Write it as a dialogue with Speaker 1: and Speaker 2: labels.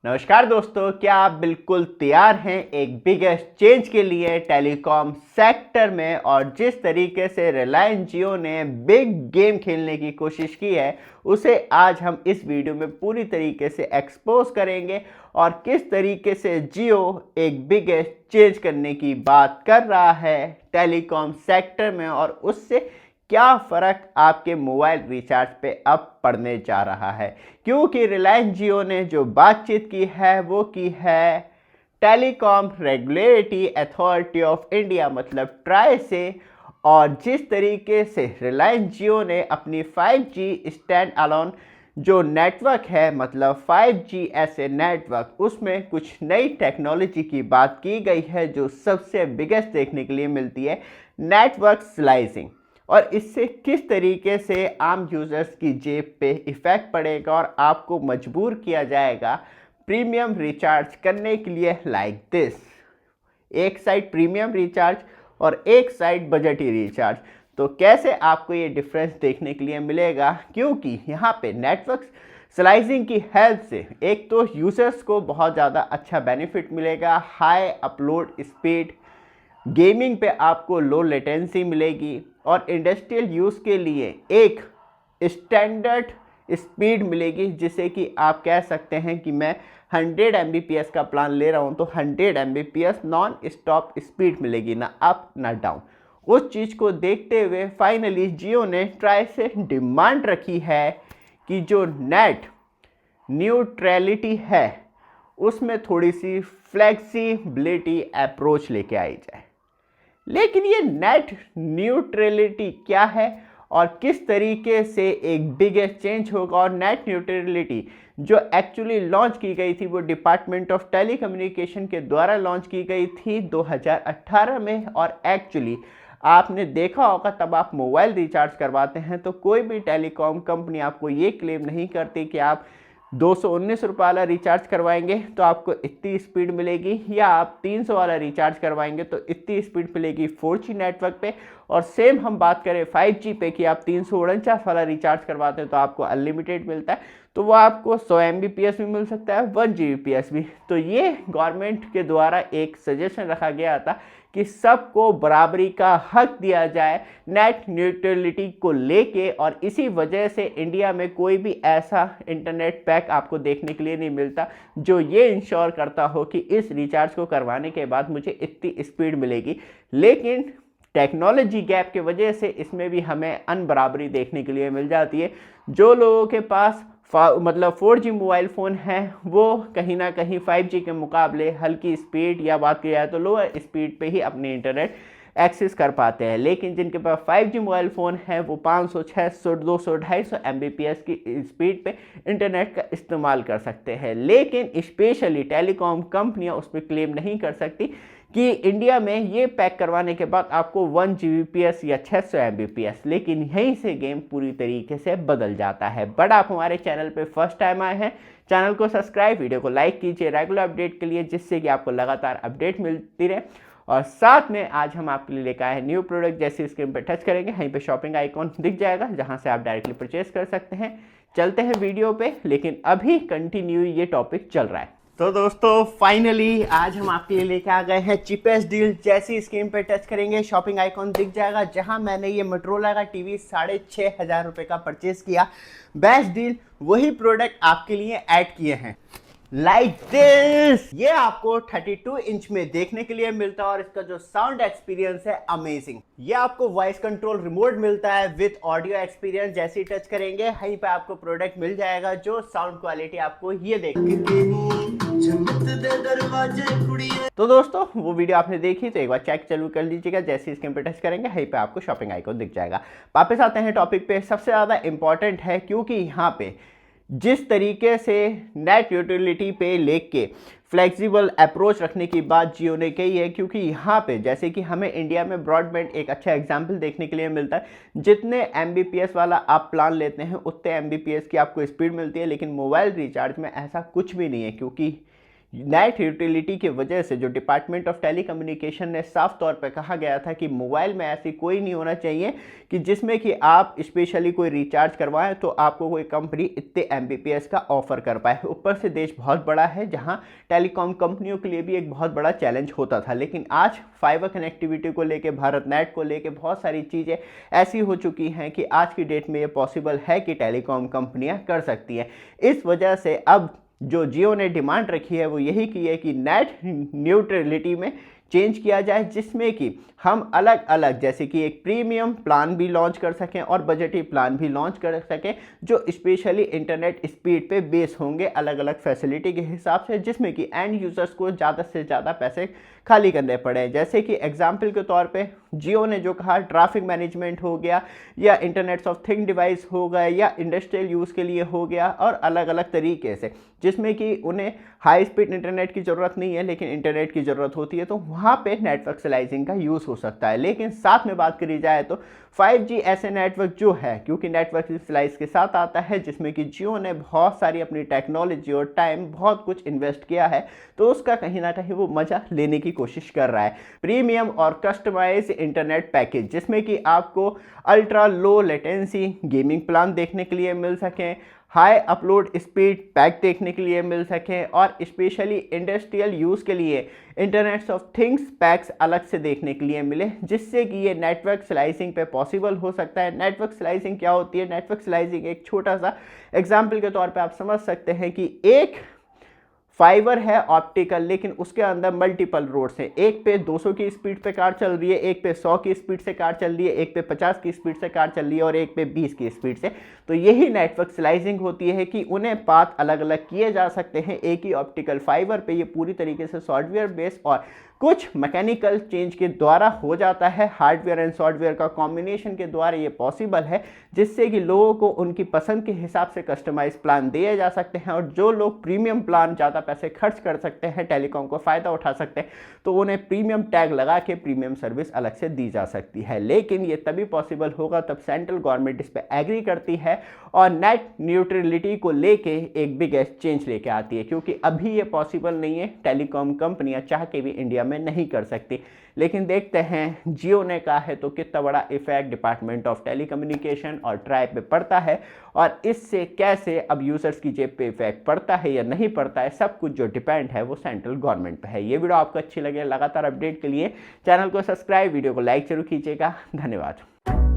Speaker 1: नमस्कार दोस्तों, क्या आप बिल्कुल तैयार हैं एक बिगेस्ट चेंज के लिए टेलीकॉम सेक्टर में। और जिस तरीके से रिलायंस जियो ने बिग गेम खेलने की कोशिश की है उसे आज हम इस वीडियो में पूरी तरीके से एक्सपोज करेंगे और किस तरीके से जियो एक बिगेस्ट चेंज करने की बात कर रहा है टेलीकॉम सेक्टर में और उससे क्या फ़र्क आपके मोबाइल रिचार्ज पे अब पड़ने जा रहा है। क्योंकि रिलायंस जियो ने जो बातचीत की है वो की है telecom regulatory authority of India मतलब ट्राई से। और जिस तरीके से रिलायंस जियो ने अपनी 5G स्टैंड अलोन जो नेटवर्क है मतलब 5G ऐसे नेटवर्क उसमें कुछ नई टेक्नोलॉजी की बात की गई है जो सबसे बिगेस्ट देखने के लिए मिलती है नेटवर्क स्लाइसिंग। और इससे किस तरीके से आम यूज़र्स की जेब पे इफ़ेक्ट पड़ेगा और आपको मजबूर किया जाएगा प्रीमियम रिचार्ज करने के लिए लाइक दिस। एक साइड प्रीमियम रिचार्ज और एक साइड बजटी रिचार्ज। तो कैसे आपको ये डिफरेंस देखने के लिए मिलेगा, क्योंकि यहाँ पे नेटवर्क स्लाइसिंग की हेल्प से एक तो यूज़र्स को बहुत ज़्यादा अच्छा बेनिफिट मिलेगा, हाई अपलोड स्पीड, गेमिंग पे आपको लो लेटेंसी मिलेगी और इंडस्ट्रियल यूज़ के लिए एक स्टैंडर्ड स्पीड मिलेगी जिसे कि आप कह सकते हैं कि मैं 100 Mbps का प्लान ले रहा हूं तो 100 Mbps नॉन स्टॉप स्पीड मिलेगी, ना अप ना डाउन। उस चीज़ को देखते हुए फाइनली जियो ने ट्राई से डिमांड रखी है कि जो नेट न्यूट्रलिटी है उसमें थोड़ी सी फ्लेक्सिबिलिटी अप्रोच लेके आई जाए। लेकिन ये नेट न्यूट्रलिटी क्या है और किस तरीके से एक बिगेस्ट चेंज होगा। और नेट न्यूट्रलिटी जो एक्चुअली लॉन्च की गई थी वो डिपार्टमेंट ऑफ टेलीकम्युनिकेशन के द्वारा लॉन्च की गई थी 2018 में। और एक्चुअली आपने देखा होगा तब आप मोबाइल रिचार्ज करवाते हैं तो कोई भी टेलीकॉम कंपनी आपको ये क्लेम नहीं करती कि आप 219 रुपये वाला रिचार्ज करवाएंगे तो आपको इतनी स्पीड मिलेगी, या आप 300 वाला रिचार्ज करवाएंगे तो इतनी स्पीड मिलेगी 4G नेटवर्क पे। और सेम हम बात करें 5G पे कि आप 349 वाला रिचार्ज करवाते हैं तो आपको अनलिमिटेड मिलता है, तो वो आपको 100 Mbps भी मिल सकता है, 1 Gbps भी। तो ये गवर्नमेंट के द्वारा एक सजेशन रखा गया था कि सबको बराबरी का हक दिया जाए नेट न्यूट्रलिटी को लेके। और इसी वजह से इंडिया में कोई भी ऐसा इंटरनेट पैक आपको देखने के लिए नहीं मिलता जो ये इंश्योर करता हो कि इस रिचार्ज को करवाने के बाद मुझे इतनी स्पीड मिलेगी। लेकिन टेक्नोलॉजी गैप के वजह से इसमें भी हमें अनबराबरी देखने के लिए मिल जाती है। जो लोगों के पास मतलब 4G मोबाइल फ़ोन है वो कहीं ना कहीं 5G के मुकाबले हल्की स्पीड या बात की जाए तो लोअर स्पीड पे ही अपने इंटरनेट एक्सेस कर पाते हैं। लेकिन जिनके पास 5G मोबाइल फ़ोन है वो 500, 600, 200, 250 Mbps की स्पीड पे इंटरनेट का इस्तेमाल कर सकते हैं। लेकिन स्पेशली टेलीकॉम कंपनियां उस पर क्लेम नहीं कर सकती कि इंडिया में ये पैक करवाने के बाद आपको 1 Gbps या 600 Mbps। लेकिन यहीं से गेम पूरी तरीके से बदल जाता है। बट आप हमारे चैनल पे फर्स्ट टाइम आए हैं, चैनल को सब्सक्राइब, वीडियो को लाइक कीजिए रेगुलर अपडेट के लिए, जिससे कि आपको लगातार अपडेट मिलती रहे। और साथ में आज हम आपके लिए लेकर आए हैं न्यू प्रोडक्ट, जैसे स्क्रीन पर टच करेंगे यहीं पे शॉपिंग आइकॉन दिख जाएगा जहां से आप डायरेक्टली परचेस कर सकते हैं। चलते हैं वीडियो पे, लेकिन अभी कंटिन्यू ये टॉपिक चल रहा है। तो दोस्तों फाइनली आज हम आपके लिए लेके आ गए हैं चीपेस्ट डील। जैसे ही स्क्रीन पे टच करेंगे शॉपिंग आइकॉन दिख जाएगा जहां मैंने ये मोटोरोला का टीवी 6,500 रुपये का परचेस किया। बेस्ट डील वही प्रोडक्ट आपके लिए ऐड किए हैं लाइक दिस। ये आपको 32 इंच में देखने के लिए मिलता है और इसका जो साउंड एक्सपीरियंस है अमेजिंग। ये आपको वॉइस कंट्रोल रिमोट मिलता है विद ऑडियो एक्सपीरियंस। जैसे ही टच करेंगे वहीं पे आपको प्रोडक्ट मिल जाएगा जो साउंड क्वालिटी आपको ये तो दोस्तों वो वीडियो आपने देखी तो एक बार चेक जरूर कर लीजिएगा। जैसे स्क्रीन पे टच करेंगे वहीं पे आपको शॉपिंग आइकॉन दिख जाएगा। वापस आते हैं टॉपिक पे। सबसे ज़्यादा इंपॉर्टेंट है क्योंकि यहाँ पे जिस तरीके से नेट यूटिलिटी पे लेके फ्लेक्सिबल अप्रोच रखने की बात जियो ने कही है, क्योंकि यहाँ पे जैसे कि हमें इंडिया में ब्रॉडबैंड एक अच्छा एग्जांपल देखने के लिए मिलता है। जितने Mbps वाला आप प्लान लेते हैं उतने Mbps की आपको स्पीड मिलती है, लेकिन मोबाइल रिचार्ज में ऐसा कुछ भी नहीं है। क्योंकि नेट यूटिलिटी की वजह से जो डिपार्टमेंट ऑफ टेलीकम्युनिकेशन ने साफ तौर पर कहा गया था कि मोबाइल में ऐसी कोई नहीं होना चाहिए कि जिसमें कि आप स्पेशली कोई रिचार्ज करवाएं तो आपको कोई कंपनी इतने एमबीपीएस का ऑफर कर पाए। ऊपर से देश बहुत बड़ा है जहां टेलीकॉम कंपनियों के लिए भी एक बहुत बड़ा चैलेंज होता था, लेकिन आज फाइबर कनेक्टिविटी को लेकर, भारत नेट को लेकर बहुत सारी चीज़ें ऐसी हो चुकी हैं कि आज की डेट में ये पॉसिबल है कि टेलीकॉम कंपनियां कर सकती हैं। इस वजह से अब जो जियो ने डिमांड रखी है वो यही की है कि नेट न्यूट्रलिटी में चेंज किया जाए, जिसमें कि हम अलग अलग जैसे कि एक प्रीमियम प्लान भी लॉन्च कर सकें और बजटी प्लान भी लॉन्च कर सकें जो स्पेशली इंटरनेट स्पीड पे बेस होंगे अलग अलग फैसिलिटी के हिसाब से, जिसमें कि एंड यूजर्स को ज़्यादा से ज़्यादा पैसे खाली करने पड़े। जैसे कि एग्जाम्पल के तौर पे जियो ने जो कहा ट्रैफिक मैनेजमेंट हो गया या इंटरनेट ऑफ थिंग डिवाइस हो गया या इंडस्ट्रियल यूज़ के लिए हो गया और अलग अलग तरीके से, जिसमें कि उन्हें हाई स्पीड इंटरनेट की ज़रूरत नहीं है लेकिन इंटरनेट की ज़रूरत होती है, तो वहाँ पे नेटवर्क स्लाइसिंग का यूज़ हो सकता है। लेकिन साथ में बात करी जाए तो 5G ऐसे नेटवर्क जो है, क्योंकि नेटवर्क स्लाइस के साथ आता है जिसमें कि जियो ने बहुत सारी अपनी टेक्नोलॉजी और टाइम बहुत कुछ इन्वेस्ट किया है, तो उसका कहीं ना कहीं वो मज़ा लेने की कोशिश कर रहा है। प्रीमियम और कस्टमाइज इंटरनेट पैकेज जिसमें कि आपको ultra low latency gaming plan देखने के लिए मिल सकें, हाई अपलोड स्पीड पैक देखने के लिए मिल सकें और स्पेशली इंडस्ट्रियल यूज़ के लिए इंटरनेट ऑफ थिंग्स पैक्स अलग से देखने के लिए मिले, जिससे कि ये नेटवर्क स्लाइसिंग पे पॉसिबल हो सकता है। नेटवर्क स्लाइसिंग क्या होती है? नेटवर्क स्लाइसिंग एक छोटा सा एग्जाम्पल के तौर पे आप समझ सकते हैं कि एक फाइबर है ऑप्टिकल, लेकिन उसके अंदर मल्टीपल रोड्स हैं। एक पे 200 की स्पीड पे कार चल रही है, एक पे 100 की स्पीड से कार चल रही है, एक पे 50 की स्पीड से कार चल रही है और एक पे 20 की स्पीड से। तो यही नेटवर्क स्लाइसिंग होती है कि उन्हें पाथ अलग अलग किए जा सकते हैं एक ही ऑप्टिकल फाइबर पे। ये पूरी तरीके से सॉफ्टवेयर बेस्ड और कुछ मैकेनिकल चेंज के द्वारा हो जाता है। हार्डवेयर एंड सॉफ्टवेयर का कॉम्बिनेशन के द्वारा ये पॉसिबल है, जिससे कि लोगों को उनकी पसंद के हिसाब से कस्टमाइज प्लान दिए जा सकते हैं और जो लोग प्रीमियम प्लान ज़्यादा पैसे खर्च कर सकते हैं, टेलीकॉम को फ़ायदा उठा सकते हैं, तो उन्हें प्रीमियम टैग लगा के प्रीमियम सर्विस अलग से दी जा सकती है। लेकिन ये तभी पॉसिबल होगा तब सेंट्रल गवर्नमेंट इस पर एग्री करती है और नेट न्यूट्रलिटी को लेके एक बिगेस्ट चेंज लेके आती है, क्योंकि अभी ये पॉसिबल नहीं है। टेलीकॉम कंपनियां चाह के भी इंडिया में नहीं कर सकती। लेकिन देखते हैं जियो ने कहा है तो कितना बड़ा इफेक्ट डिपार्टमेंट ऑफ टेलीकम्युनिकेशन और ट्राई पे पड़ता है और इससे कैसे अब यूजर्स की जेब पे इफेक्ट पड़ता है या नहीं पड़ता है, सब कुछ जो डिपेंड है वो सेंट्रल गवर्नमेंट पे है। ये वीडियो आपको अच्छी लगे, लगातार अपडेट के लिए चैनल को सब्सक्राइब, वीडियो को लाइक जरूर कीजिएगा। धन्यवाद।